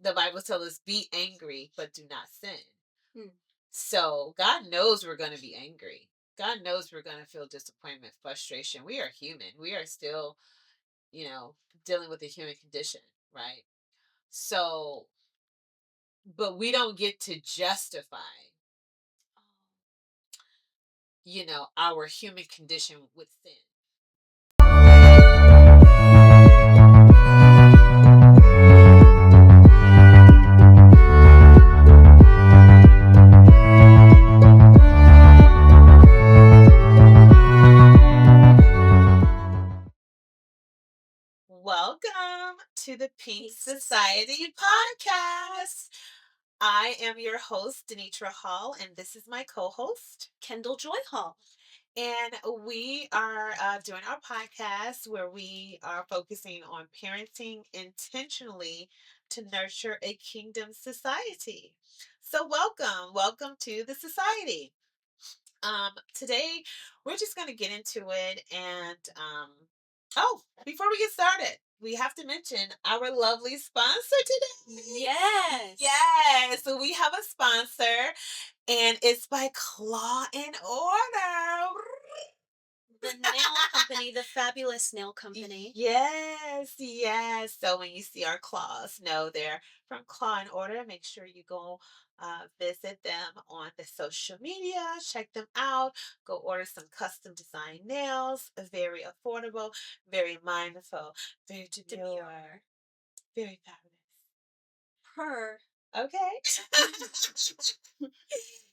the Bible tells us, be angry, but do not sin. Hmm. So God knows we're going to be angry. God knows we're going to feel disappointment, frustration. We are human. We are still, dealing with the human condition, right? So, but we don't get to justify, our human condition with sin. Welcome to the Pink Society podcast. I am your host, DaNietra Hall, and this is my co-host, Kendall Joy Hall. And we are doing our podcast where we are focusing on parenting intentionally to nurture a kingdom society. So welcome to the society. Today we're just going to get into it, and before we get started, we have to mention our lovely sponsor today. Yes. So we have a sponsor, and it's by Claw and Order. The nail company, the fabulous nail company. Yes. So when you see our claws, know they're from Claw and Order. Make sure you go visit them on the social media. Check them out. Go order some custom design nails. Very affordable, very mindful, very demure, very fabulous. Okay.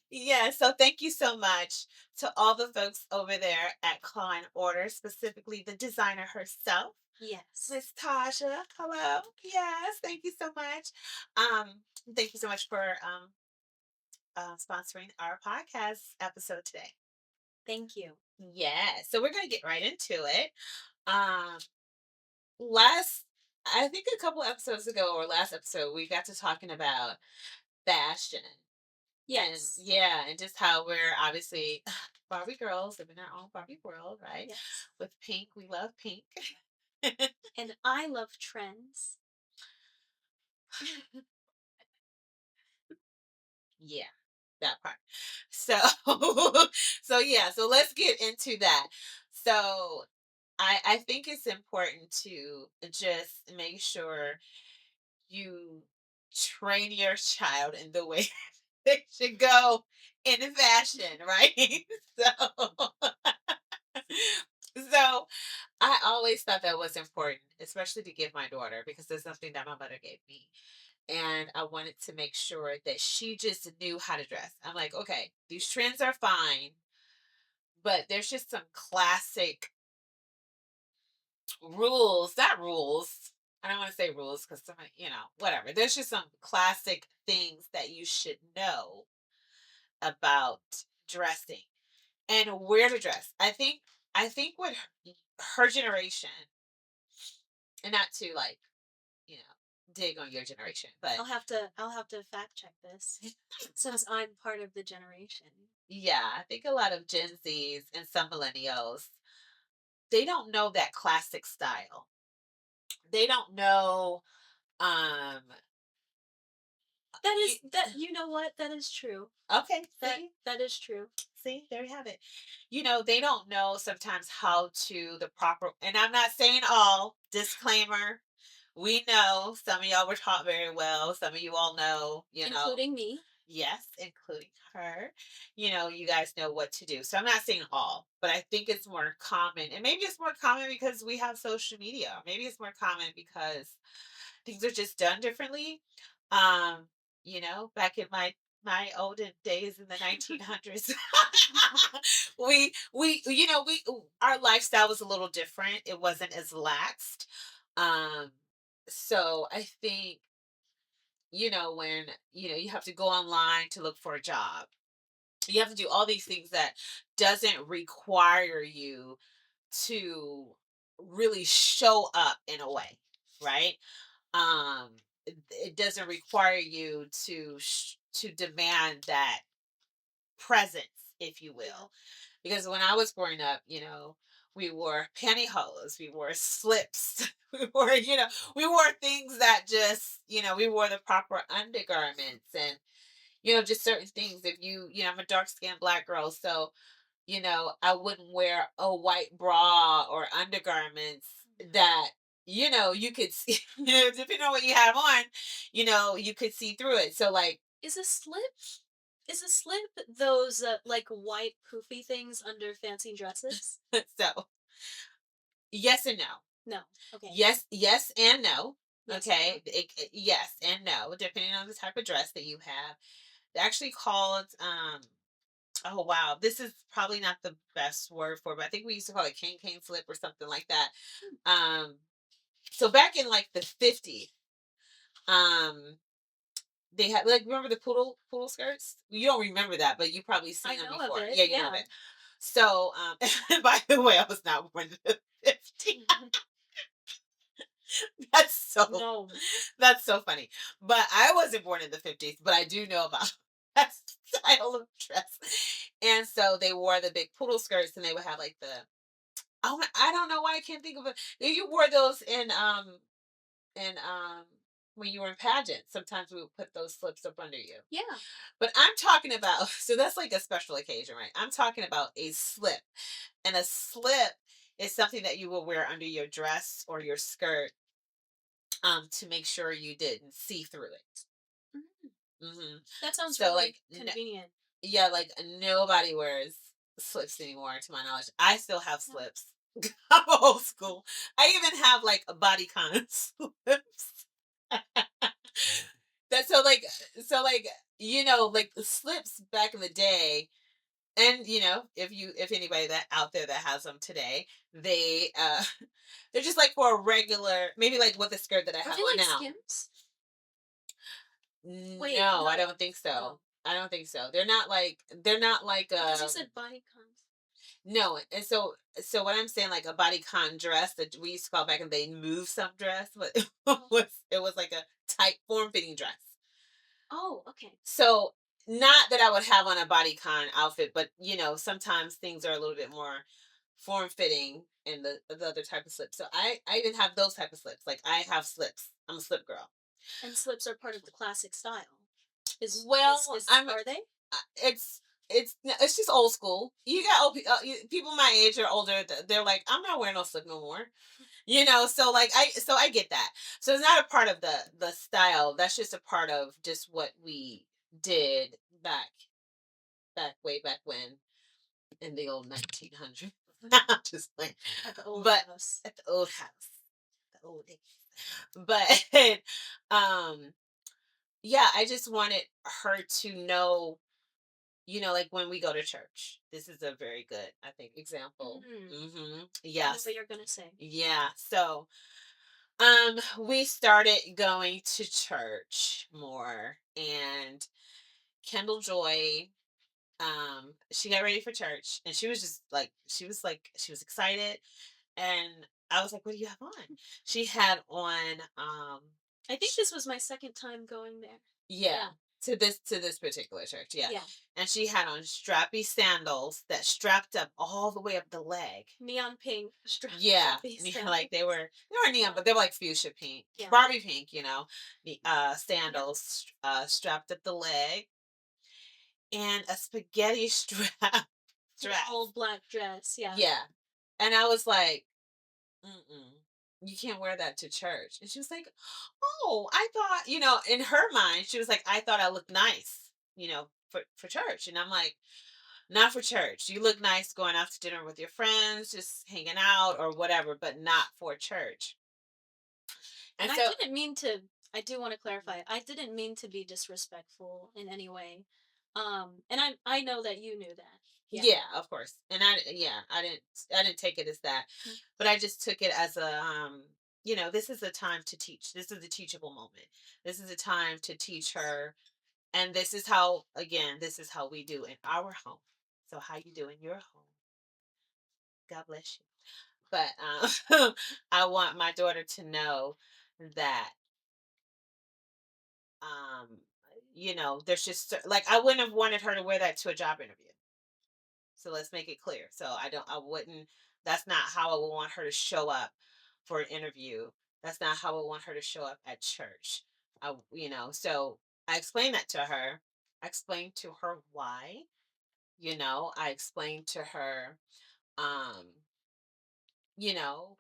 Yeah, so thank you so much to all the folks over there at Claw and Order, specifically the designer herself. Yes. Miss Tasha. Hello. Yes, thank you so much. Thank you so much for sponsoring our podcast episode today. Thank you. Yeah, so we're gonna get right into it. I think a couple episodes ago or last episode, we got to talking about fashion. Yes. And just how we're obviously Barbie girls living our own Barbie world, right? Yes. With pink, we love pink. And I love trends. Yeah, that part. So, so let's get into that. So, I think it's important to just make sure you train your child in the way they should go in fashion, right? So, so I always thought that was important, especially to give my daughter, because there's something that my mother gave me. And I wanted to make sure that she just knew how to dress. I'm like, okay, these trends are fine, but there's just some classic rules, not rules. I don't want to say rules because some, whatever. There's just some classic things that you should know about dressing and where to dress. I think with her generation, and not to dig on your generation, but I'll have to fact check this since I'm part of the generation. yeah, I think a lot of Gen Zs and some millennials, they don't know that classic style. They don't know um that you know what? That is true. okay, That is true. See, there you have it. They don't know sometimes how to the proper, and I'm not saying all, disclaimer. We know some of y'all were taught very well. Some of you all know, including me. Yes, including her. You guys know what to do. So I'm not saying all, but I think it's more common. And maybe it's more common because we have social media. Maybe it's more common because things are just done differently. Um, back in my olden days in the 1900s, we our lifestyle was a little different. It wasn't as laxed. Um, so I think when you have to go online to look for a job, you have to do all these things that doesn't require you to really show up in a way, right? It doesn't require you to demand that presence, if you will. Because when I was growing up, We wore pantyhose, we wore slips, we wore, we wore things that just, we wore the proper undergarments and, just certain things. If I'm a dark skinned black girl, so, I wouldn't wear a white bra or undergarments that, you could see, depending on what you have on, you could see through it. So, like, Is a slip is a slip those like white poofy things under fancy dresses? so yes and no. No. Okay. Yes, yes, and no. Yes and no. Okay, yes and no, depending on the type of dress that you have. They're actually called. Oh wow, this is probably not the best word for it, but I think we used to call it cane slip or something like that. Um, so back in like the 50s, um, they had, like, remember the poodle skirts? You don't remember that, but you probably I seen them know of before. it. Yeah, you know of Yeah. it. So, by the way, I was not born in the 50s. That's so No. that's so funny. But I wasn't born in the 50s, but I do know about that style of dress. And so they wore the big poodle skirts and they would have like the, oh I don't know why I can't think of it. You wore those in when you were in pageants. Sometimes we would put those slips up under you. Yeah. But I'm talking about, so that's like a special occasion, right? I'm talking about a slip. And a slip is something that you will wear under your dress or your skirt, to make sure you didn't see through it. Mm. Hmm. That sounds So really like, convenient. yeah, like nobody wears slips anymore, to my knowledge. I still have Yeah. slips. I'm old school. I even have like a bodycon slips. That so like like the slips back in the day, and if anybody that out there that has them today, they're just like for a regular, maybe like with the skirt that I Are have they on like now. Skims? Wait, No, I no. don't think so. Oh, I don't think so. They're not like because you said body cons. no. And so what I'm saying, like a bodycon dress that we used to call back in the day move some dress, but it Oh. was like a tight form fitting dress. Oh, okay. So not that I would have on a bodycon outfit, but sometimes things are a little bit more form fitting in the other type of slips. So I even have those type of slips. Like I have slips. I'm a slip girl. And slips are part of the classic style. Well, Are they? it's just old school. You got people my age or older. They're like, I'm not wearing no slip no more. So like I get that. So it's not a part of the style. That's just a part of just what we did way back when, in the old 1900s. Just like, At the old but house. at the old house, the old days. But um, yeah, I just wanted her to know, like when we go to church. This is a very good, I think, example. Mm. I know Yes. what you're gonna say. Yeah. So, we started going to church more, and Kendall Joy, she got ready for church, and she was excited, and I was like, "What do you have on?" She had on, I think this was my second time going there. yeah, Yeah. to this particular church, yeah. Yeah. And she had on strappy sandals that strapped up all the way up the leg. Neon pink Yeah, strappy like sandals. they were neon, Yeah. but they were like fuchsia pink, Yeah. Barbie pink, the Yeah. sandals, strapped up the leg, and a spaghetti strap Yeah. dress. Old black dress. Yeah. Yeah, and I was like, mm-mm, you can't wear that to church. And she was like, oh, I thought, in her mind, she was like, I thought I looked nice, for church. And I'm like, not for church. You look nice going out to dinner with your friends, just hanging out or whatever, but not for church. And And I so, didn't mean to. I do want to clarify. I didn't mean to be disrespectful in any way. And I know that you knew that. Yeah. yeah, of course. And I didn't take it as that, Mm. but I just took it as a, this is a time to teach. This is a teachable moment. This is a time to teach her. And this is how we do in our home. So how you do in your home. God bless you. But I want my daughter to know that, um there's just like, I wouldn't have wanted her to wear that to a job interview. So let's make it clear. So I don't I wouldn't That's not how I would want her to show up for an interview. That's not how I want her to show up at church. So I explained that to her. I explained to her why. I explained to her, um, you know,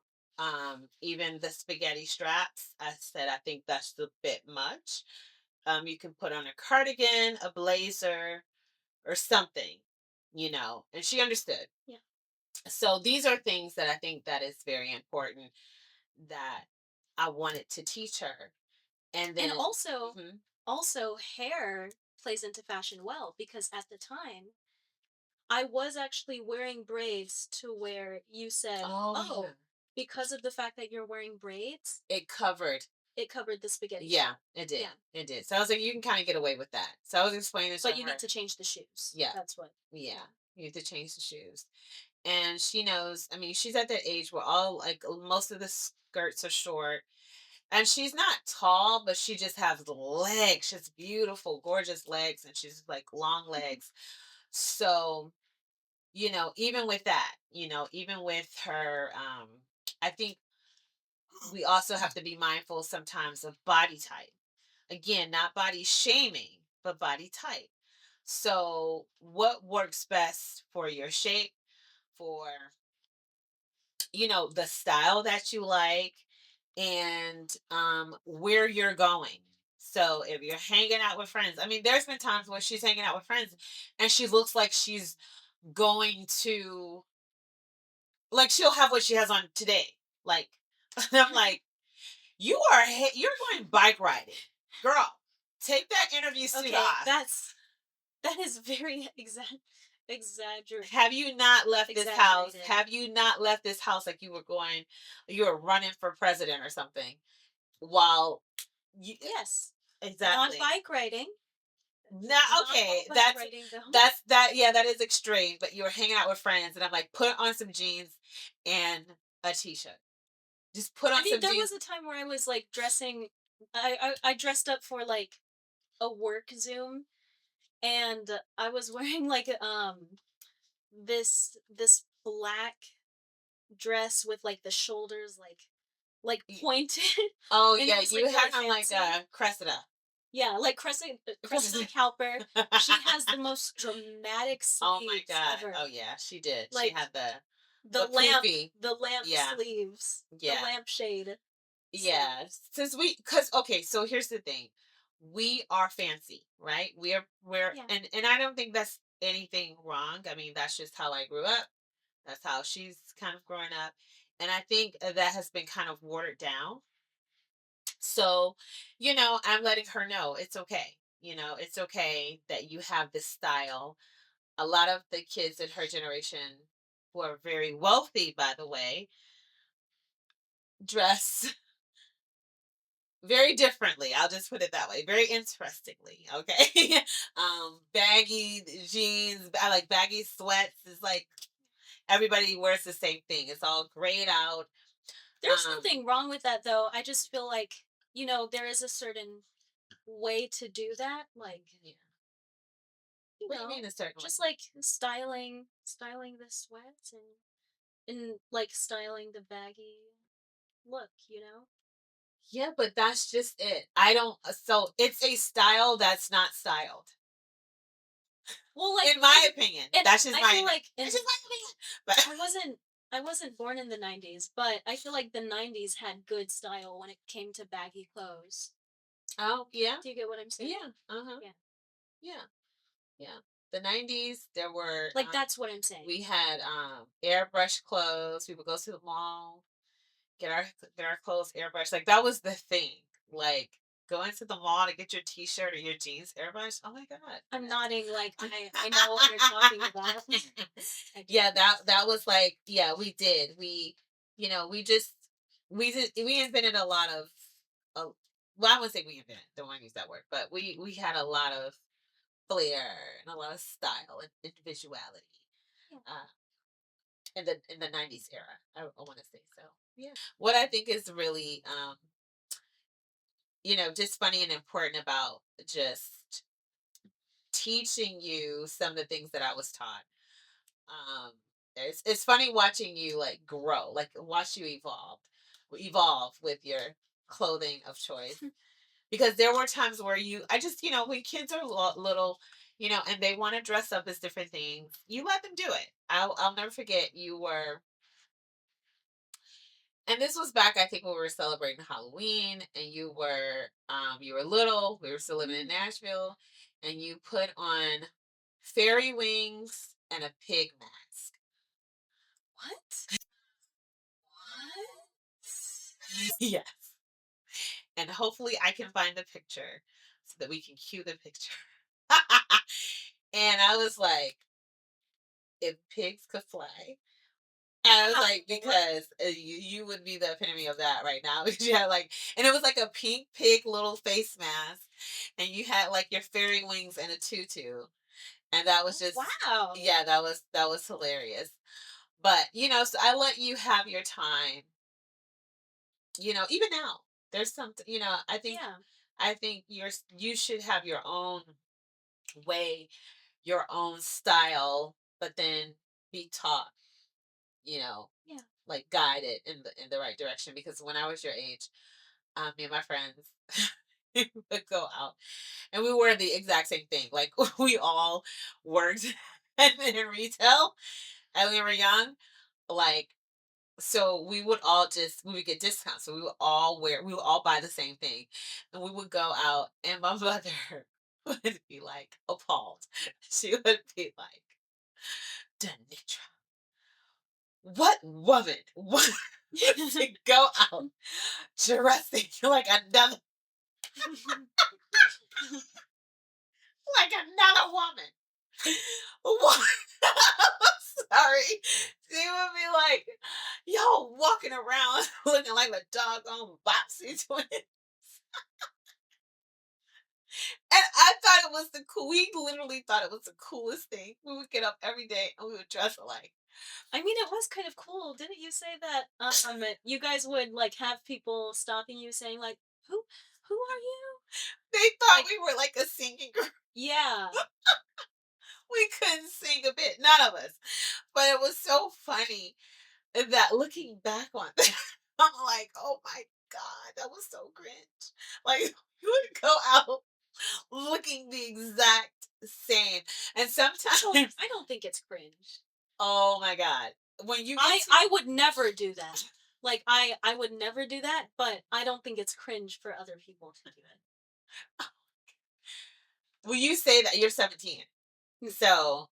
even the spaghetti straps. I said, I think that's a bit much. You can put on a cardigan, a blazer, or something, and she understood. Yeah. So these are things that I think that is very important that I wanted to teach her. And And then, also, mhm. hair plays into fashion well, because at the time I was actually wearing braids to where you said, Oh yeah, "Oh, because of the fact that you're wearing braids, it covered. it covered the spaghetti Yeah, strap." it did. Yeah. It did. So I was like, you can kind of get away with that. So I was explaining to But you need her, to change the shoes. yeah, That's what. yeah, Yeah. you need to change the shoes. And she knows. I mean, she's at that age where all like most of the skirts are short. And she's not tall, but she just has the legs. She has beautiful, gorgeous legs, and she's like long legs. So, even with that, even with her, I think we also have to be mindful sometimes of body type. Again, not body shaming, but body type. So, what works best for your shape, for the style that you like, and where you're going. So if you're hanging out with friends, I mean, there's been times when she's hanging out with friends and she looks like she's going to, like, she'll have what she has on today. Like, I'm like, you're going bike riding, girl. Take that interview suit Okay, off. that is very exagger Have you not left this house? exaggerated. Have you not left this house like you were running for president or something? While you, Yes. Not exactly. bike riding. No, Not okay. bike That's riding though. that's that. Yeah, that is extreme. But you were hanging out with friends, and I'm like, put on some jeans and a t-shirt. Just put I on mean, some there jeans. was a time where I was like dressing. I dressed up for like a work Zoom, and I was wearing like this black dress with like the shoulders like Y- pointed, Oh and it yeah, was you like had really on like fancy. Cressida. Yeah, like Cressida Cowper. She has the most dramatic Oh my sleeves god. ever. Oh yeah, she did. She Like had the the lamp, poofy. the lamp Yeah, sleeves, the yeah. lampshade Yeah, sleeves. because okay, so here's the thing. We are fancy, right? We're Yeah. and I don't think that's anything wrong. I mean, that's just how I grew up. That's how she's kind of growing up. And I think that has been kind of watered down. So, I'm letting her know it's okay. It's okay that you have this style. A lot of the kids in her generation, who are very wealthy, by the way, dress very differently. I'll just put it that way. Very interestingly. Okay. Baggy jeans. I like baggy sweats. It's like everybody wears the same thing. It's all grayed out. There's Um, nothing wrong with that though. I just feel like, there is a certain way to do that. Like, yeah. you What do you know, mean a certain way? just like styling the sweats and like styling the baggy look. Yeah, but that's just it. I don't. So it's a style that's not styled, Well, like in my opinion. and That's just I my. feel like That's and just my opinion. But I wasn't I wasn't born in the 90s, but I feel like the 90s had good style when it came to baggy clothes. oh yeah, Do you get what I'm saying? yeah, uh huh, Yeah. yeah, yeah. The 90s, there were Like that's what I'm saying. we had airbrush clothes. We would go to the mall, get our clothes airbrushed. Like that was the thing. Like going to the mall to get your t-shirt or your jeans airbrushed. Oh my god. I'm nodding like I know what you're talking about. I do. Yeah, that was like, yeah, we did. We just we invented a lot of uh, well, I wouldn't say we invented, don't want to use that word, but we had a lot of flair and a lot of style and individuality. Yeah. Uh in the 90s era. I want to say so. Yeah. What I think is really just funny and important about just teaching you some of the things that I was taught. Um it's funny watching you like grow, like watch you evolve with your clothing of choice. Because there were times where I just, when kids are little, and they want to dress up as different things, you let them do it. I'll never forget and this was back, I think, when we were celebrating Halloween, and you were little. We were still living in Nashville, and you put on fairy wings and a pig mask. What? Yes. And hopefully I can find the picture so that we can cue the picture. And I was like, if pigs could fly. And I was like, because you would be the epitome of that right now. Because you had like, and it was like a pink pig little face mask, and you had like your fairy wings and a tutu, and that was just, Wow. yeah, that was hilarious. But so I let you have your time. Even now, there's something. Yeah. I think you should have your own way, your own style, but then be taught, you know, Yeah. like guided in the right direction. Because when I was your age, me and my friends would go out, and we were the exact same thing. Like we all worked in retail, and we were young. Like, so we would get discounts. So we would all buy the same thing, and we would go out. And my mother would be like appalled. She would be like, "DaNietra, what woman wants to go out dressing like another like another woman?" What? Sorry. She would be like, "Y'all walking around looking like a doggone Bopsy twin." And I thought it was we literally thought it was the coolest thing. We would get up every day and we would dress alike. I mean, it was kind of cool. Didn't you say that you guys would like have people stopping you saying like, "Who are you?" They thought Like, we were like a singing group. yeah. We couldn't sing a bit, none of us. But it was so funny that looking back on that, I'm like, oh my God, that was so cringe. Like, we would go out looking the exact same. And sometimes, I don't think it's cringe. oh my God, when you get I would never do that. Like I would never do that, but I don't think it's cringe for other people to do it. when you say that you're 17, Hmm. so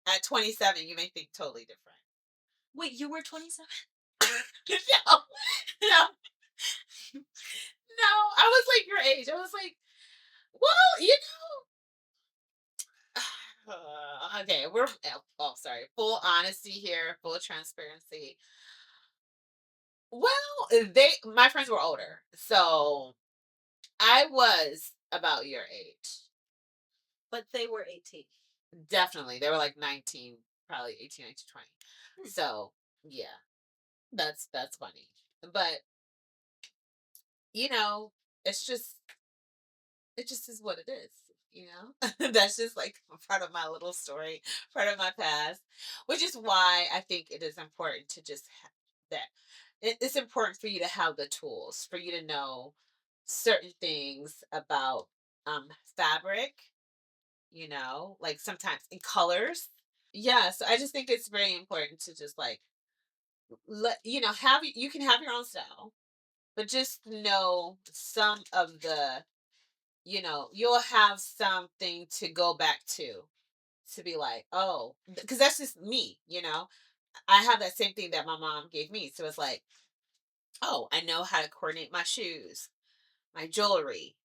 at 27, you may think totally different. Wait, you were 27? No, no, no. I was like your age. I was like, well, okay, sorry. Full honesty here, full transparency. Well, my friends were older, so I was about your age. But they were 18. Definitely, they were like 19, probably 18, 19, 20. Hmm. So yeah, that's funny, but you know, it's just it just is what it is. That's just like part of my little story, part of my past, which is why I think it is important to just that it's important for you to have the tools for you to know certain things about fabric, like sometimes in colors. Yeah, so I just think it's very important to just like let have you can have your own style, but just know some of the you'll have something to go back to be like, oh, because that's just me. I have that same thing that my mom gave me. So it's like, oh, I know how to coordinate my shoes, my jewelry,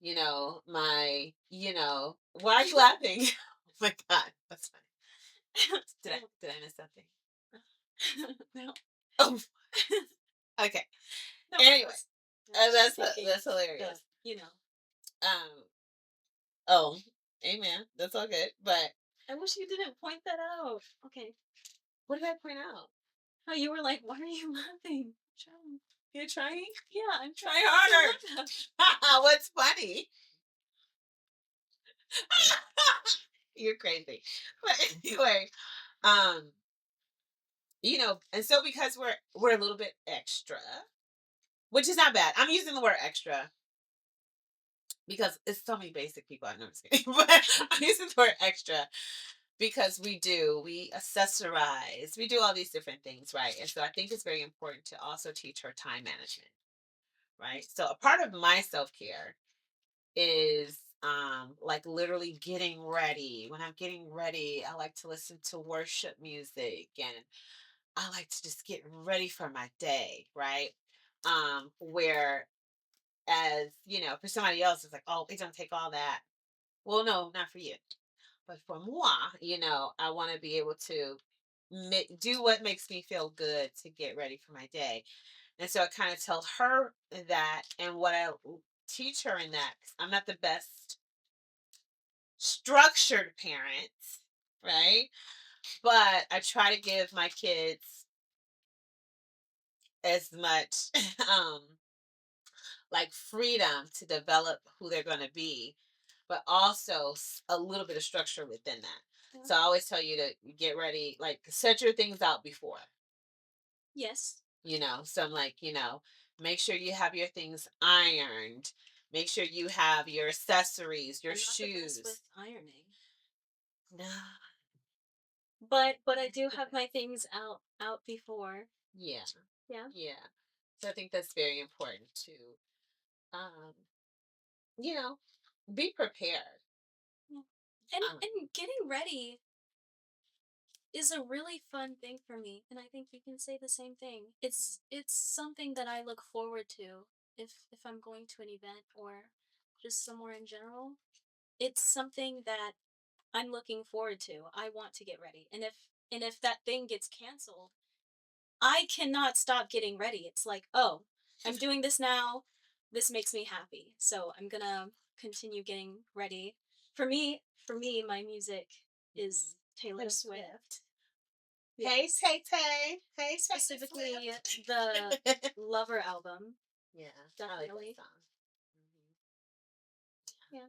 why are you laughing? Oh my God, that's funny. Did I miss something? No. Oh, okay. No, Anyway, I was just thinking that's hilarious. you know. Um, oh, amen. That's all good. But I wish you didn't point that out. Okay. what did I point out? Oh, you were like, why are you laughing? You're trying? Yeah, I'm Try trying not to harder. laugh. What's funny? You're crazy. But anyway, um, And so because we're a little bit extra, which is not bad. I'm using the word extra because it's so many basic people I know. But I'm using the word extra because we accessorize, we do all these different things, right? And so I think it's very important to also teach her time management, right? So a part of my self-care is like literally getting ready. When I'm getting ready, I like to listen to worship music, and I like to just get ready for my day, right? Where as for somebody else it's like, oh, it don't take all that. Well, no, not for you. But for moi, I want to be able to do what makes me feel good to get ready for my day. And so I kind of tell her that, and what I teach her in that, 'cause I'm not the best structured parent, right? But I try to give my kids as much like freedom to develop who they're going to be, but also a little bit of structure within that. Yeah. So I always tell you to get ready, like set your things out before. Yes. So I'm like, make sure you have your things ironed. Make sure you have your accessories, your I'm not the best with shoes. ironing. No. But I do have my things out before. Yeah. Yeah. Yeah. So I think that's very important to um, you know, be prepared. Yeah. And Um, and getting ready is a really fun thing for me, and I think you can say the same thing. It's something that I look forward to if I'm going to an event or just somewhere in general. It's something that I'm looking forward to. I want to get ready. And if that thing gets canceled, I cannot stop getting ready. It's like, "Oh, I'm doing this now. This makes me happy. So I'm going to continue getting ready." For me, my music is Taylor Taylor Swift. Swift. Hey, Yes. Tay Tay. Hey, Taylor Specifically the Swift. Lover album, Yeah, I like that definitely. song. Mhm. Yeah.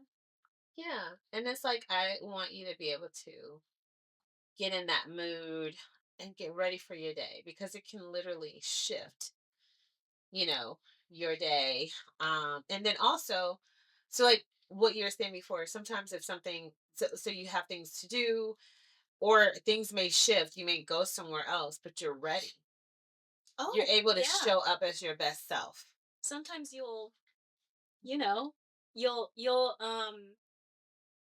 Yeah, and it's like I want you to be able to get in that mood and get ready for your day because it can literally shift, you know, your day. And then also, so like what you were saying before, sometimes if something, so you have things to do or things may shift, you may go somewhere else, but you're ready. You're Oh, able to yeah. show up as your best self. Sometimes you know, you'll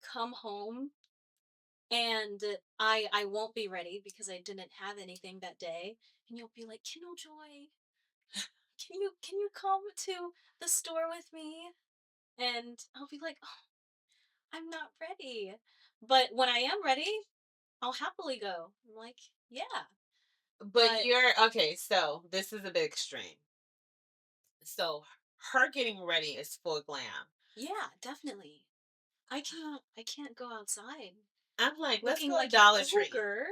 come home and I won't be ready because I didn't have anything that day, and you'll be like, "Kendall Joy, can you come to the store with me?" And I'll be like, "Oh, I'm not ready." But when I am ready, I'll happily go. I'm like, "Yeah." But But you're okay, so this is a bit extreme. So her getting ready is full glam. yeah, definitely. I can't go outside I'm like, let's looking go to like an Dollar Tree. ogre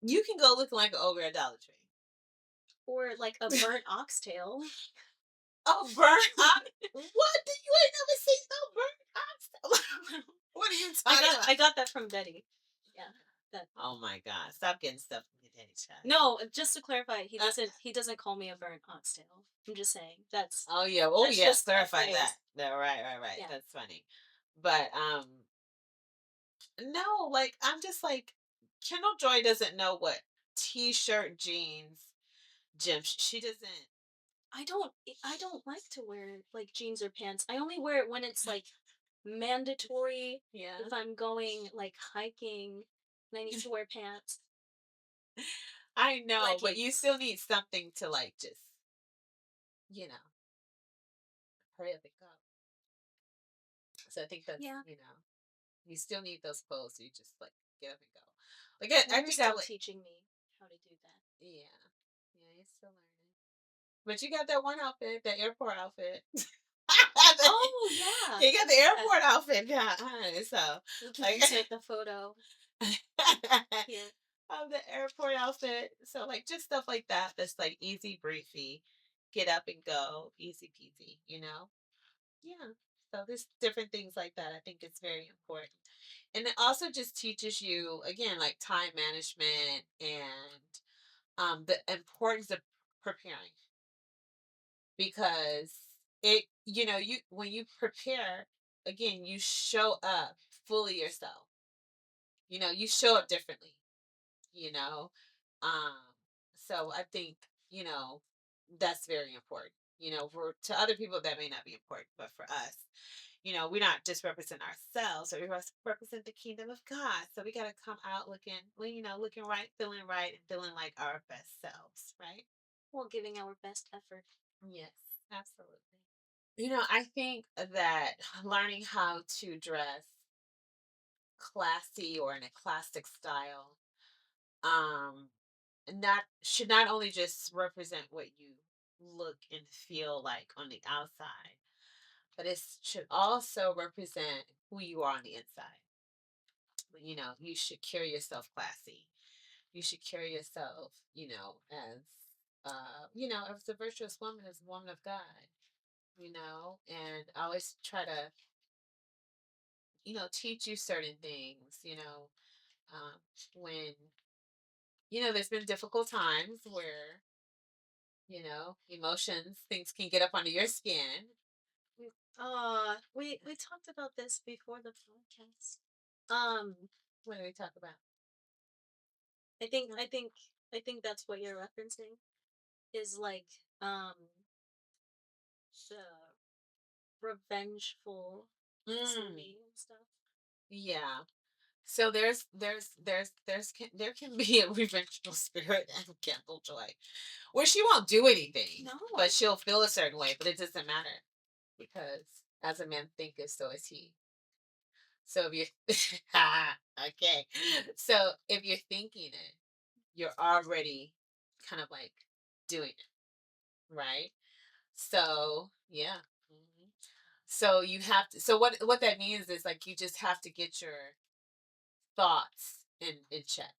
You can go looking like an ogre at Dollar Tree. or like a burnt oxtail. Oh, burnt ox. What? Did you ain't never seen no burnt ox? What are you I talking got about? I got that from Betty. Yeah. That Oh my God! Stop getting stuff from your daddy child. No, just to clarify, he Uh, doesn't he doesn't call me a burnt oxtail. I'm just saying. oh yeah. Oh That's yeah. just a Clarify that. phrase. No, right, right, right. Yeah. That's funny. But no, like I'm just like Kendall Joy doesn't know what t-shirt, jeans, gym. She doesn't. I don't like to wear like jeans or pants. I only wear it when it's like mandatory Yeah. if I'm going like hiking and I need to wear pants, I know, but you leggings. still need something to like just, you know, hurry up and go. So I think that's, Yeah. you still need those clothes. So you just like get up and go. Like And I you're think that still would, teaching me how to do that. yeah, yeah, you're still learning. But you got that one outfit, that airport outfit. Oh yeah. You got the Yeah. airport outfit, yeah. So We can like insert the photo here. of the airport outfit. So like just stuff like that. That's like easy breezy, get up and go, easy peasy. Yeah. So there's different things like that. I think it's very important. And it also just teaches you again like time management and the importance of preparing, because you when you prepare, again, you show up fully yourself. You show up differently, you know. Um, so I think, you know, that's very important. For to other people that may not be important, but for us, we not just represent ourselves, or we represent the kingdom of God. So we got to come out looking, well, looking right, and feeling like our best selves, right? Well, giving our best effort. Yes, absolutely. I think that learning how to dress classy or in a classic style, um, not should not only just represent what you look and feel like on the outside, but it should also represent who you are on the inside. You should carry yourself classy. You should carry yourself, as a virtuous woman, as a woman of God. And I always try to, teach you certain things. When there's been difficult times where emotions, things can get up under your skin. We talked about this before the podcast. Um, What do we talk about? I think I think I think that's what you're referencing is like um the revengeful Mm, movie and stuff. yeah. So there can be a revengeful spirit and Kendall Joy, where she won't do anything, No. but she'll feel a certain way. But it doesn't matter, because as a man thinketh, so is he. So if you okay, so if you're thinking it, you're already kind of like doing it, right? So yeah. Mhm. So you have to. So what that means is, like, you just have to get your thoughts in check,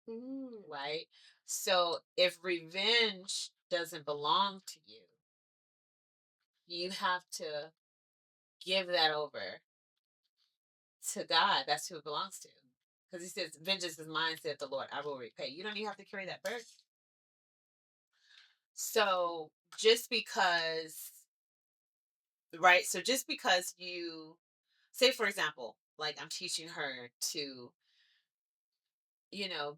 Mm. right? So if revenge doesn't belong to you, you have to give that over to God. That's who it belongs to. Because he says, vengeance is mine, said the Lord, I will repay. You don't even have to carry that burden. So just because, right? So just because you say, for example, like, I'm teaching her to,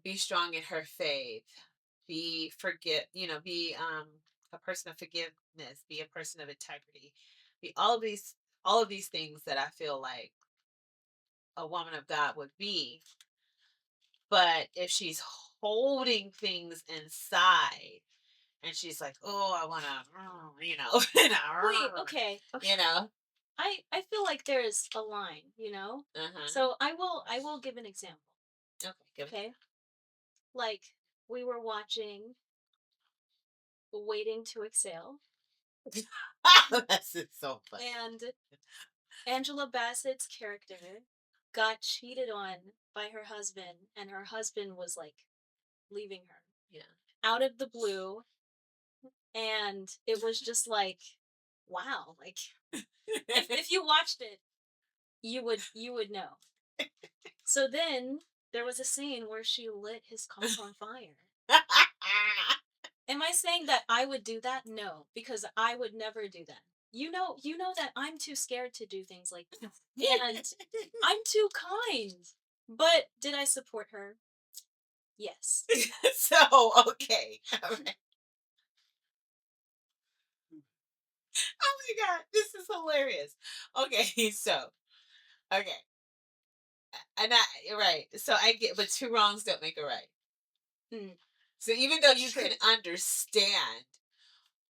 be strong in her faith, be a person of forgiveness, be a person of integrity, be all of these things that I feel like a woman of God would be. But if she's holding things inside, and she's like, oh, I want to, Wait, okay. you Okay. know, I feel like there is a line, you know? uh-huh. So I will give an example. Okay, give it. Okay? Like we were watching Waiting to Exhale That's just so funny. and Angela Bassett's character got cheated on by her husband and her husband was like leaving her Yeah. out of the blue and it was just like wow, like if you watched it you would know. So then there was a scene where she lit his car on fire. Am I saying that I would do that? No, because I would never do that. You know that I'm too scared to do things like that. And I'm too kind. But did I support her? Yes. So, okay. All right. Oh my God, this is hilarious. Okay, so, okay. And right. So I get, but two wrongs don't make a right. Mm, So even though that's you true. can understand,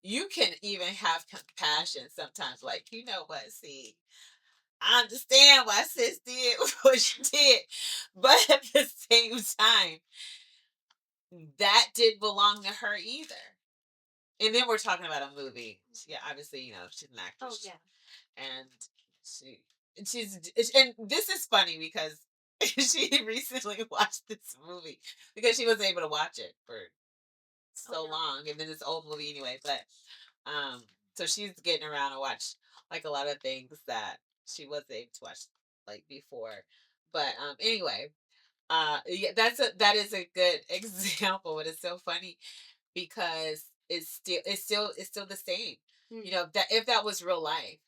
you can even have compassion sometimes. Like, you know what? See, I understand why sis did what she did, but at the same time, that didn't belong to her either. And then we're talking about a movie. Yeah, obviously, she's an Oh actress, yeah. and she and this is funny because she recently watched this movie because she wasn't able to watch it for Oh so no. long, and then this old movie anyway. But so she's getting around to watch, like, a lot of things that she wasn't able to watch, like, before. But anyway, Yeah, that is a good example. But it's so funny because it's still the same. You Mm. know, that if that was real life,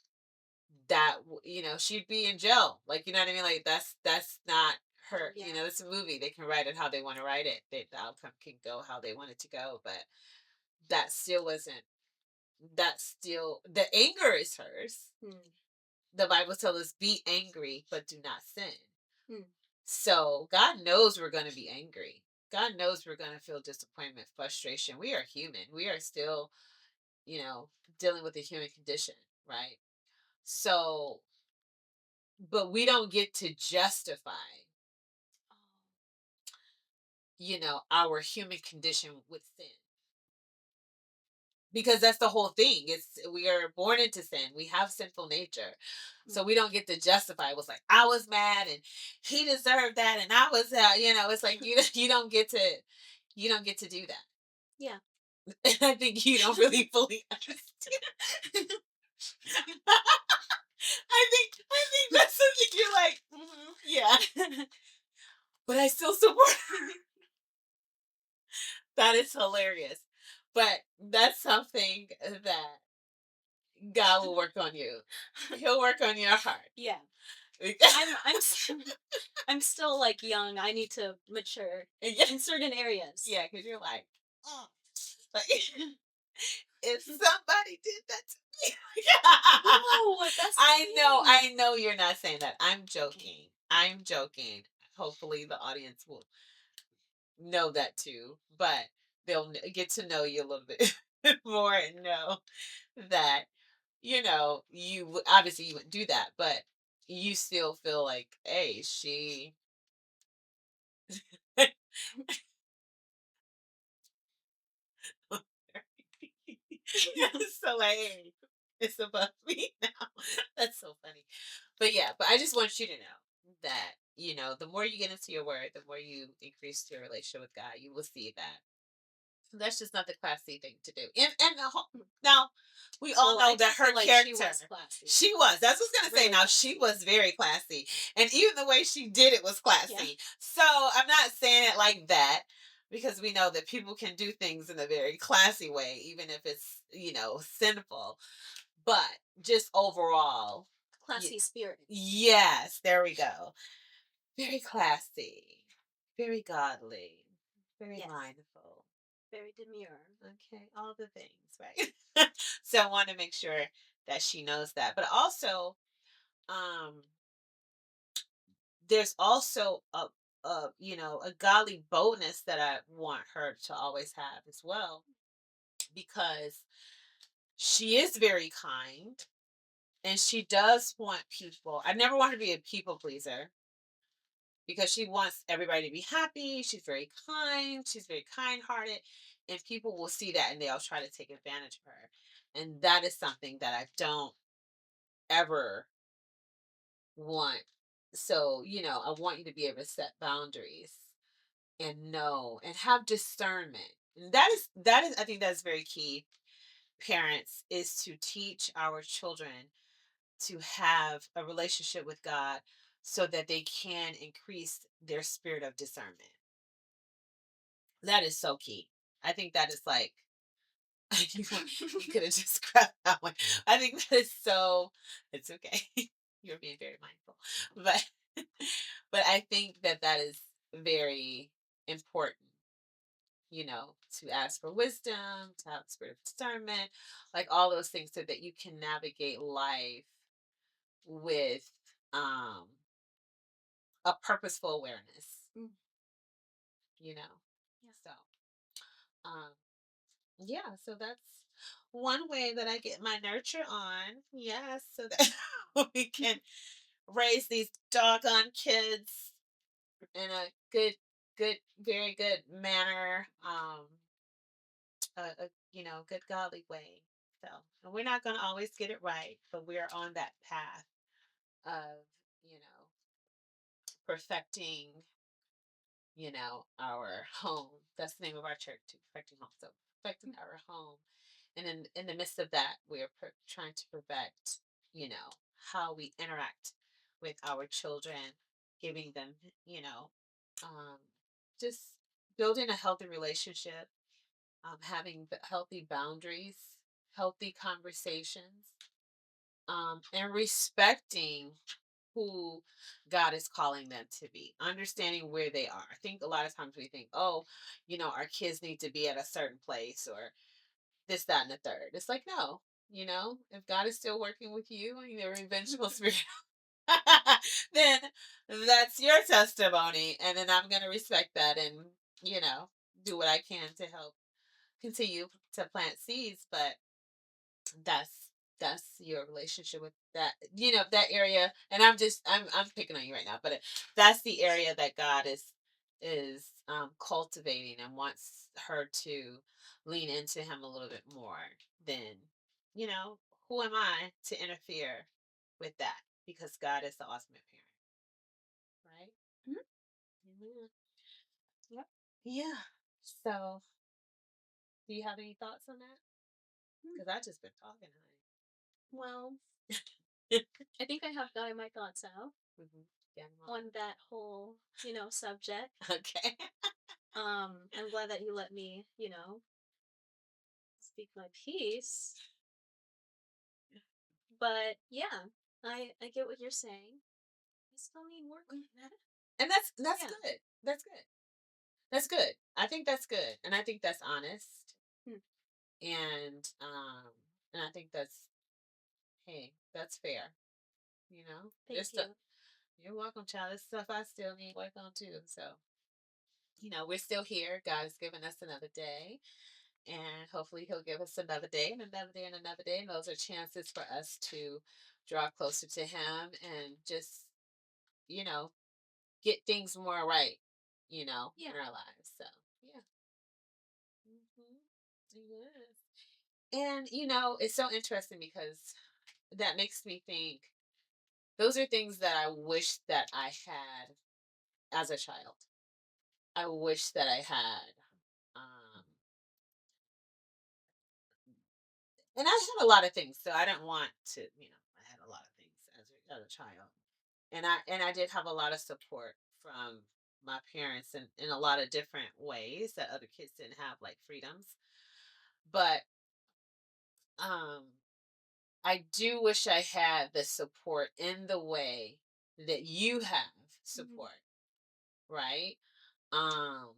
you know, she'd be in jail. Like, you know what I mean? Like, that's not her. You Yeah. know, it's a movie. They can write it how they want to write it. The outcome can go how they want it to go. But that still wasn't. That still the anger is hers. Mm. The Bible tells us, "Be angry, but do not sin." Mm. So God knows we're going to be angry. God knows we're going to feel disappointment, frustration. We are human. We are still, you know, dealing with the human condition, right? So, but we don't get to justify, Oh. you know, our human condition with sin. Because that's the whole thing. It's we are born into sin. We have sinful nature. So Mm. we don't get to justify. It was like I was mad and he deserved that and I was you know, it's like you don't get to do that. Yeah. And I think you don't really fully understand. I think that's something you're like, yeah. But I still support. That is hilarious. But that's something that God will work on you. He'll work on your heart. Yeah. I'm still like young. I need to mature Yeah, in certain areas. yeah, because you're like, "Mm." Like, if somebody did that to me, No, that's the thing. I know you're not saying that. I'm joking. I'm joking. Hopefully, the audience will know that too, but they'll get to know you a little bit more and know that you know obviously you wouldn't do that, but you still feel like, hey, she. So like, hey, it's above me now. That's so funny. But yeah, but I just want you to know that, you know, the more you get into your word, the more you increase your relationship with God, you will see that that's just not the classy thing to do. And now we all Oh, I know do that her feel like she character, was classy. she was. That's what I was gonna say. Really Now she classy. was very classy, and even the way she did it was Yeah. classy. So I'm not saying it like that because we know that people can do things in a very classy way, even if it's sinful. But just overall, Classy spirit. yes, there we go. Very classy, very godly, very Yes. mindful. Very demure. Okay, all the things, right? So I want to make sure that she knows that. But also, um, there's also a godly boldness that I want her to always have as well, because she is very kind and she does want people. I never want her to be a people pleaser because she wants everybody to be happy. She's very kind. She's very kind hearted. And people will see that and they'll try to take advantage of her. And that is something that I don't ever want. So, I want you to be able to set boundaries and know and have discernment. And that is I think that's very key. Parents is to teach our children to have a relationship with God so that they can increase their spirit of discernment. That is so key. I think that is like you could have just scrapped that one. I think that is so. It's okay. You're being very mindful, but but I think that that is very important. To ask for wisdom, to have spirit of discernment, like all those things, so that you can navigate life with um a purposeful awareness. Mm. You know, Yeah. so um yeah, so that's one way that I get my nurture on. Yes, so that we can raise these doggone kids in a good, very good manner, good godly way. So, and we're not going to always get it right, but we're on that path of, you know, perfecting, our home. That's the name of our church too, perfecting home. So, perfecting our home, and in the midst of that, we're trying to perfect, how we interact with our children, giving them, you know, um, just building a healthy relationship, having healthy boundaries, healthy conversations, and respecting who God is calling them to be, understanding where they are. I think a lot of times we think, oh, our kids need to be at a certain place or this, that, and the third. It's like, no, if God is still working with you and you're a vengeful spirit, then that's your testimony. And then I'm going to respect that and, you know, do what I can to help continue to plant seeds. But that's that's your relationship with that area. And I'm picking on you right now, but that's the area that God is cultivating and wants her to lean into him a little bit more than you know who am I to interfere with that, because God is the ultimate parent, right? Mhm. Mhm. Yep. Yeah. So do you have any thoughts on that? Mm. Because I just been talking, Well, honey. I think I have gotten my thoughts out Mhm. Get 'em all. on that whole, subject. Okay. I'm glad that you let me, speak my piece. But yeah, I get what you're saying. I still need work on that. And that's Yeah. good. That's good. That's good. I think that's good. And I think that's honest. Hmm. And I think that's, hey, that's fair. There's Thank stuff. you. You're welcome, child. There's stuff I still need work on too. So, we're still here. God has given us another day. And hopefully he'll give us another day and another day and another day. And those are chances for us to draw closer to him and just, you know, get things more right, Yeah. in our lives. So, yeah. Hmm. Yes. And, it's so interesting because that makes me think those are things that I wish that I had as a child. I wish that I had. Um, and I had a lot of things, so I didn't want to, I had a lot of things as a child. And I did have a lot of support from my parents in a lot of different ways that other kids didn't have, like freedoms. But um I do wish I had the support in the way that you have Hmm. support, right? Um,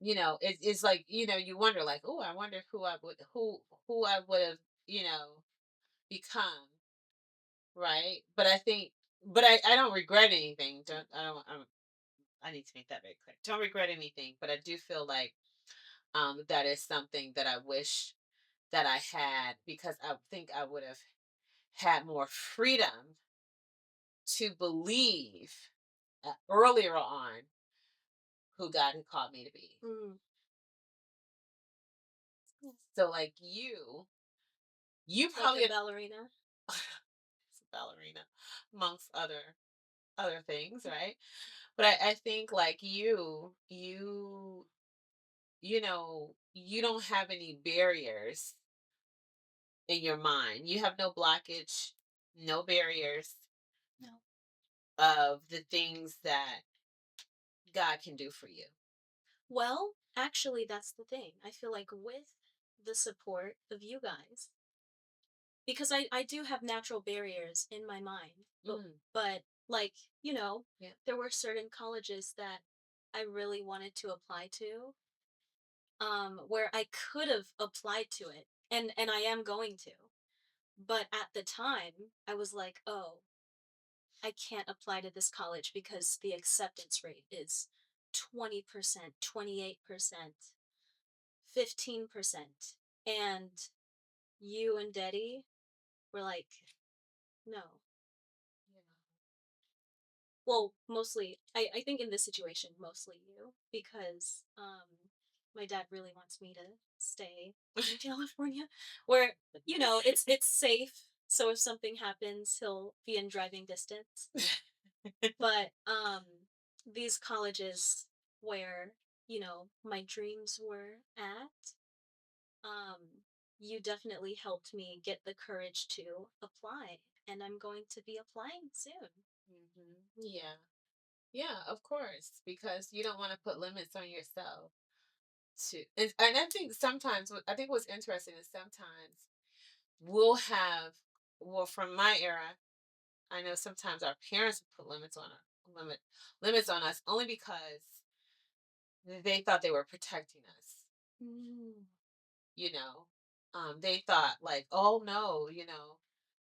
it's like, you wonder like, oh, I wonder who I would have, you know, become, right? But I don't regret anything. I need to make that very clear. Don't regret anything, but I do feel like that is something that I wish that I had, because I think I would have had more freedom to believe earlier on who God had called me to be. Mm. So like you Like probably a have ballerina. a ballerina amongst other things, right? But I think like you don't have any barriers in your mind. You have no blockage, no barriers No. of the things that God can do for you. Well, actually, that's the thing. I feel like with the support of you guys, because I do have natural barriers in my mind, but Mm, but like yeah. there were certain colleges that I really wanted to apply to, where I could have applied to it, and I am going to, but at the time I was like, oh, I can't apply to this college because the acceptance rate is 20%, 28%, 15%, and you and Daddy were like, no. Yeah. Well, mostly, I think in this situation, mostly you, because my dad really wants me to stay in California, where it's safe. So if something happens, he'll be in driving distance. But these colleges where my dreams were at, um, you definitely helped me get the courage to apply, and I'm going to be applying soon. Yeah. Yeah, of course, because you don't want to put limits on yourself. And I think sometimes, I think what's interesting is sometimes we'll have, well, from my era, I know sometimes our parents would put limits on us only because they thought they were protecting us. Mm. You know, they thought like, oh no,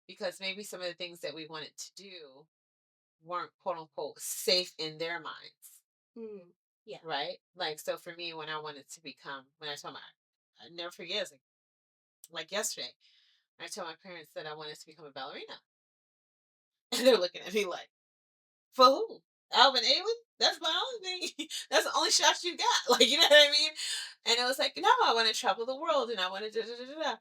because maybe some of the things that we wanted to do weren't quote unquote safe in their minds, Mm. Yeah. right? Like, so for me, when I wanted to become, when I told my, I never forget, it's like yesterday, I told my parents that I wanted to become a ballerina, and they're looking at me like, for who? Alvin Ailey? That's my only thing. That's the only shot you got. Like, you know what I mean? And it was like, no, I want to travel the world and I want to da da da da.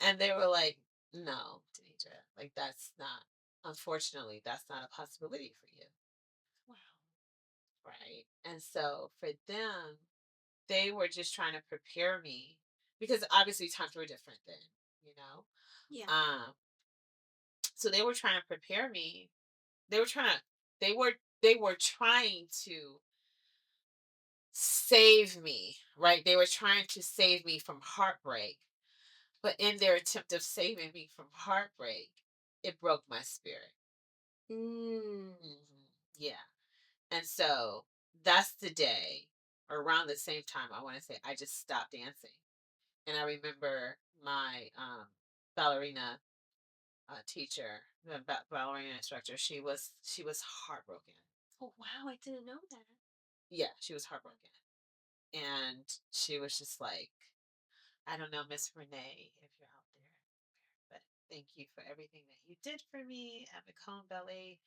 And they were like, no, DaNietra, like that's not. Unfortunately, that's not a possibility for you, Wow. right? And so for them, they were just trying to prepare me because obviously times were different then, you know. Yeah. Um, so they were trying to prepare me. They were trying to. They were they were trying to save me, right? They were trying to save me from heartbreak. But in their attempt of saving me from heartbreak, it broke my spirit. Mm. Yeah. And so that's the day, or around the same time, I want to say, I just stopped dancing. And I remember my ballerina teacher, the ballerina instructor, she was heartbroken. Oh wow, I didn't know that. Yeah, she was heartbroken. And she was just like, I don't know, Miss Renee, if you're out there, but thank you for everything that you did for me at Macomb Ballet.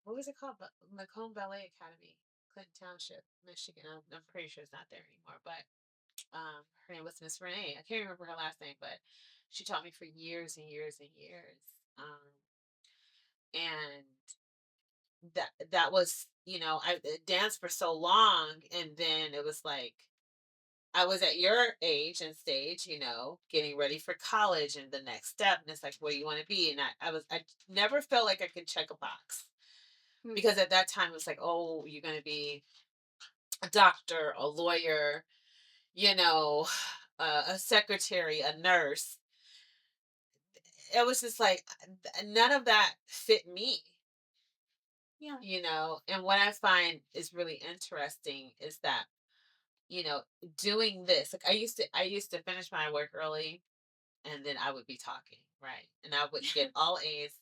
What was it called? Macomb Ballet Academy, Clinton Township, Michigan. I'm pretty sure it's not there anymore, but her name was Miss Renee. I can't remember her last name, but she taught me for years and years and years. And that was, I danced for so long, and then it was like I was at your age and stage, getting ready for college and the next step. And it's like, where you want to be? And I never felt like I could check a box Mm. because at that time it was like, oh, you're going to be a doctor, a lawyer, you know, a secretary, a nurse. It was just like, none of that fit me, Yeah. And what I find is really interesting is that, you know, doing this, like I used to finish my work early and then I would be talking, right? And I would get all A's,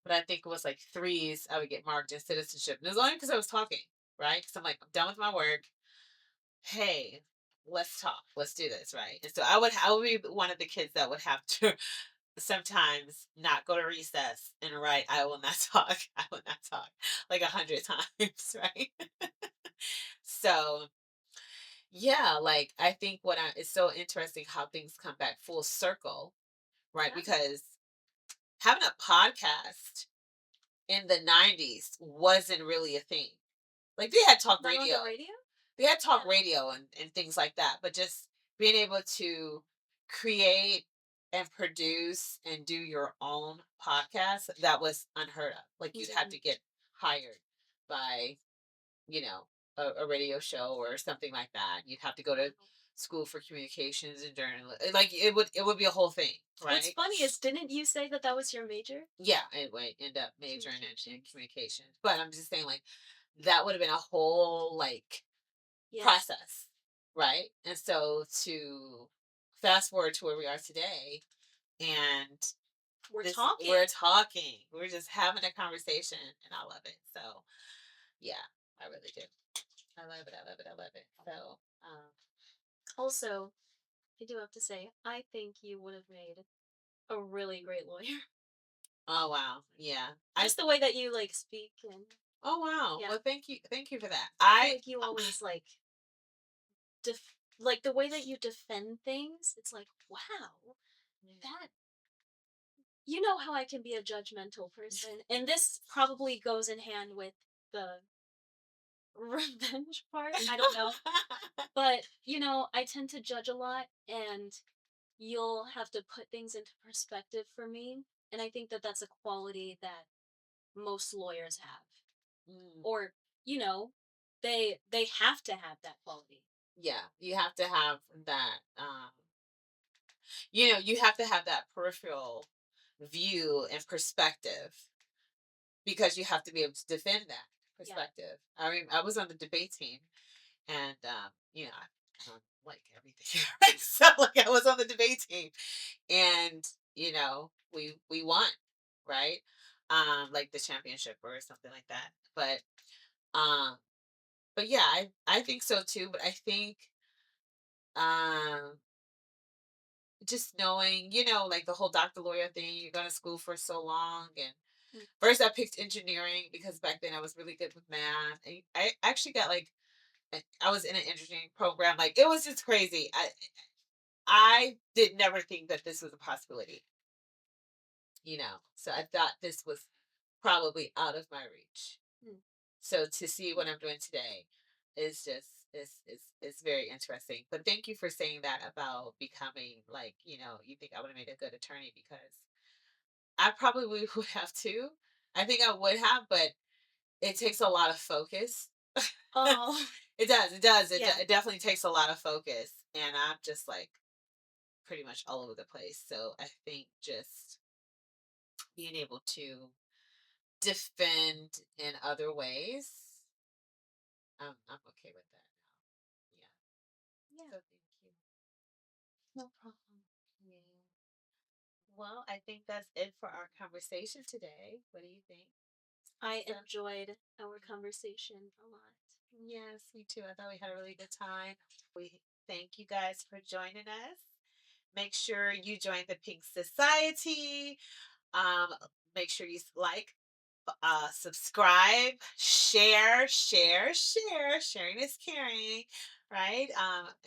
but I think it was like threes I would get marked in citizenship. And it was only because I was talking, right? Because I'm like, I'm done with my work. Hey, let's talk. Let's do this, right? And so I would be one of the kids that would have to sometimes not go to recess and write, I will not talk. I will not talk like 100 times, right? So yeah, like I think it's so interesting how things come back full circle, right? Yeah. Because having a podcast in the 90s wasn't really a thing. Like they had talk Not on radio. the radio? They had Yeah. talk radio and things like that, but just being able to create and produce and do your own podcast, that was unheard of. Like you'd have Mm. to get hired by, you know, a radio show or something like that. You'd have to go to school for communications and journalism. Like it would be a whole thing, What's right? funny is, didn't you say that that was your major? Yeah, it would end up majoring in Communications. communications. But I'm just saying, like, that would have been a whole like Yes. process, right? And so to fast forward to where we are today, and We're this talking. we're talking, we're just having a conversation, and I love it. So yeah, I really do. I love it. I love it. I love it. So Also, I do have to say, I think you would have made a really great lawyer. oh wow, yeah. I Just the way that you like speak, and oh wow. yeah, Well, thank you for that. I feel like you always like like the way that you defend things. It's like, wow, that you know how I can be a judgmental person, and this probably goes in hand with the revenge part. I don't know, but I tend to judge a lot, and you'll have to put things into perspective for me, and I think that that's a quality that most lawyers have, Mm. or you know, they have to have that quality. Yeah, you have to have that. You have to have that peripheral view and perspective because you have to be able to defend that Yeah. perspective. I mean, I was on the debate team, and I don't like everything, right? So like I was on the debate team, and we won, right? Like the championship or something like that. Um, but yeah, I think so too. But I think um just knowing, like the whole doctor lawyer thing, you're going to school for so long. And Mm. first I picked engineering because back then I was really good with math. I actually got like, I was in an engineering program. Like it was just crazy. I did never think that this was a possibility, so I thought this was probably out of my reach. Mm. So to see what I'm doing today is just is very interesting. But thank you for saying that about becoming like, you think I would have made a good attorney because I probably would have too. I think I would have, but it takes a lot of focus. Oh. It does. It does. Yeah. It definitely takes a lot of focus. And I'm just like pretty much all over the place. So I think just being able to defend in other ways, I'm okay with that now. Yeah. Yeah. So thank you. No problem. Yeah. Well, I think that's it for our conversation today. What do you think? I So, enjoyed our conversation a lot. yes, me too. I thought we had a really good time. We thank you guys for joining us. Make sure you join the Pink Society. Um, Make sure you like, subscribe, share. Sharing is caring, right?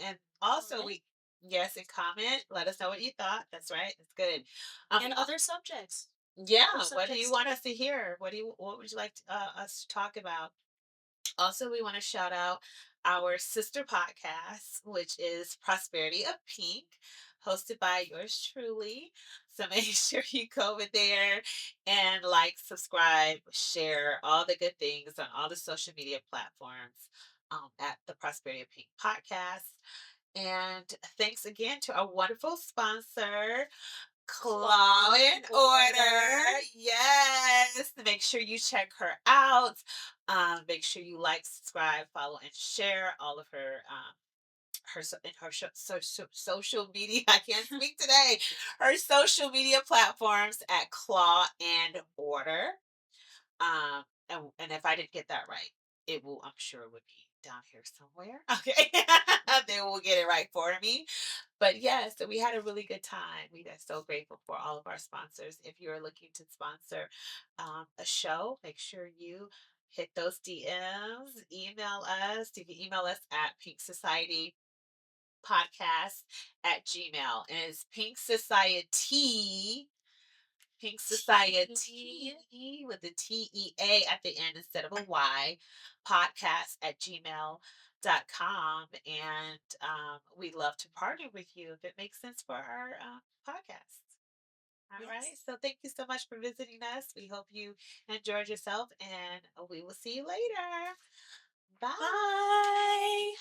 And also Comment. yes, and comment. Let us know what you thought. That's right. That's good. And other subjects. Other Yeah. What do you subjects want too. us to hear? What would you like us to talk about? Also, we want to shout out our sister podcast, which is Prosperity of Pink, hosted by yours truly. So make sure you go over there and like, subscribe, share all the good things on all the social media platforms, at the Prosperity of Pink podcast. And thanks again to our wonderful sponsor, Claw Claw in and Order. order. Yes. Make sure you check her out. Make sure you like, subscribe, follow, and share all of her social media. I can't speak today. Her social media platforms at Claw and Order. And if I didn't get that right, it will. I'm sure it would be down here somewhere. Okay, they will get it right for me. But yes, so we had a really good time. We are so grateful for all of our sponsors. If you're looking to sponsor a show, make sure you hit those DMs, email us. You can email us at Pink Society Podcast at Gmail. And it's Pink Society, Pink Tea. Society with the TEA at the end instead of a Y, podcast at gmail.com. And we'd love to partner with you if it makes sense for our podcast. All right. Yes. So thank you so much for visiting us. We hope you enjoyed yourself, and we will see you later. Bye. Bye.